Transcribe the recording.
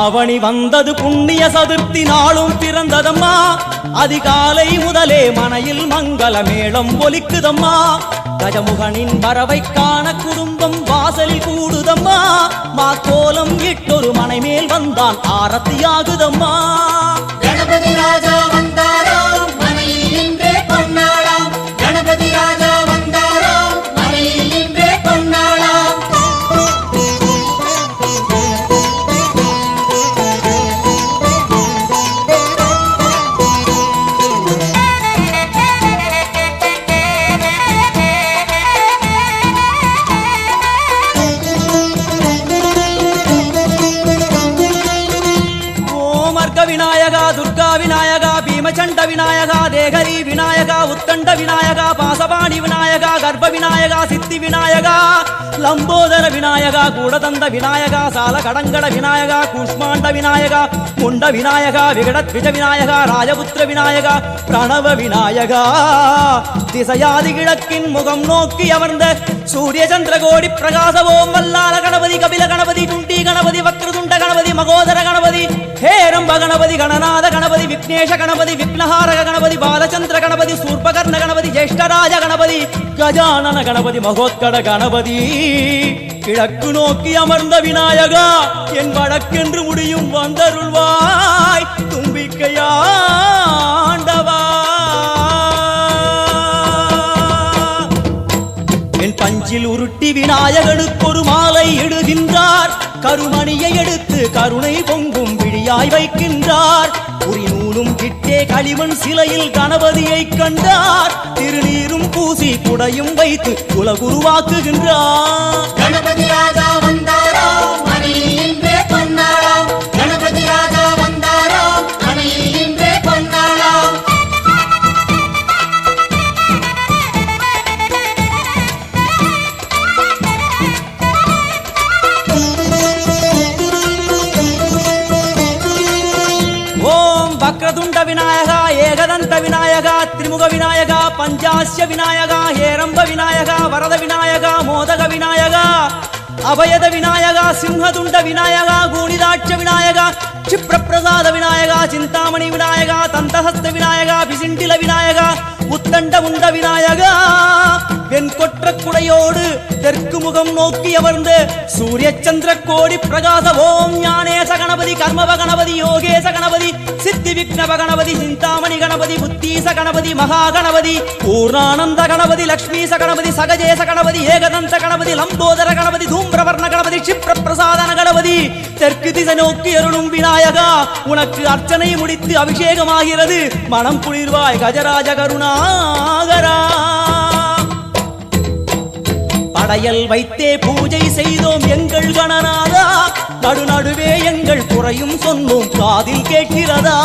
ஆவணி வந்தது புண்ணிய சதுர்த்தி நாளும் பிறந்ததம்மா அதிகாலை முதலே மனையில் மங்கள மேளம் ஒலிக்குதம்மா கஜமுகனின் வரவை காண குடும்பம் வாசலில் கூடுதம்மா மா கோலம் இட்டொரு மனை மேல் வந்தான் ஆரத்தியாகுதம்மா கணபதி ராஜா வந்தாராம் மனையில் இன்றே பொன்னாளாம் கணபதி ராஜா வந்தாராம் மனையில் இன்றே பொன்னாளாம் விநாயகா துர்கா விநாயகா பீமச்சண்ட விநாயகா தேகரி விநாயகா உத்தண்ட விநாயகா பாசபாணி விநாயகா கர்ப்ப விநாயகா சித்தி விநாயகா லம்போதர விநாயகா கூடதந்த விநாயகா சால கடங்கட விநாயகா கூஷ்மாண்ட விநாயகா முண்ட விநாயகா விகடத்விஜ விநாயகா ராஜபுத்திர விநாயகா பிரணவ விநாயகா திசையாதி கிழக்கின் முகம் நோக்கி அமர்ந்த சூரிய சந்திர கோடி பிரகாச ஓம் வல்லால கணபதி கபில கணபதி குண்டி கணபதி வக்ரதுண்ட கணபதி மகோதர கணபதி ஹேரம்ப கணபதி கணநாத கணபதி விக்னேஷ கணபதி விக்னஹாரக கணபதி பாலச்சந்திர கணபதி சூர்பகர்ண கணபதி ஜேஷ்டராஜ கணபதி கஜானன கணபதி மகோத்கட கணபதி கிழக்கு நோக்கி அமர்ந்த விநாயகா என் வழக்கென்று முடியும் வந்தருள்வாய் தும்பிக்கையாண்டவா என் பஞ்சில் உருட்டி விநாயகனுக்கு ஒரு மாலை இடுகின்றார் கருமணியை எடுத்து கருணை பொங்கும் விழியாய் வைக்கின்றார் புரிநூலும் கிட்டே களிமண் சிலையில் கணபதியை கண்டார் திருநீரும் பூசி குடையும் வைத்து குலகுருவாக்குகின்றார் கணபதி ராஜா வந்தாராம் மனையில் இன்றே பொன்னாளாம் கணபதி ராஜா வந்தாராம் மனையில் இன்றே பொன்னாளாம் வக்ரதுண்ட விநாயகா ஏகதந்த விநாயகா திரிமுக விநாயகா பஞ்சாஸ்ய விநாயகா ஹேரம்ப விநாயகா வரத விநாயகா மோதக விநாயகா அபயத விநாயகா சிம்ஹதுண்ட விநாயகா கூணிதாட்ச விநாயகா क्षिप्रप्रसाद विनायका चिंतामणि विनायका तंतहस्त विनायका पिसिंडिल विनायका உத்தண்ட உண்ட விநாயகா வெண்கொற்ற குடையோடு தெற்கு முகம் நோக்கி அமர்ந்து சூரிய சந்திர கோடி பிரகாச ஓம் ஞானேச கணபதி கர்மவ கணபதி யோகேச கணபதி சித்தி விக்னவ கணபதி சிந்தாமணி கணபதி புத்தீச கணபதி மகா கணபதி பூர்ணானந்த கணபதி லக்ஷ்மீச கணபதி சகஜேச கணபதி ஏகதந்த கணபதி லம்போதர கணபதி தூம்பிரவர்ண கணபதி क्षिप्र பிரசாதன கணபதி தெற்கு திசை நோக்கி அருளும் விநாயகா உனக்கு அர்ச்சனை முடித்து அபிஷேகமாகிறது மனம் குளிர்வாய் கஜராஜ கருணாகரா படையல் வைத்தே பூஜை செய்தோம் எங்கள் கணநாதா நடுநடுவே எங்கள் குறையும் சொன்னோம் காதில் கேட்கிறதா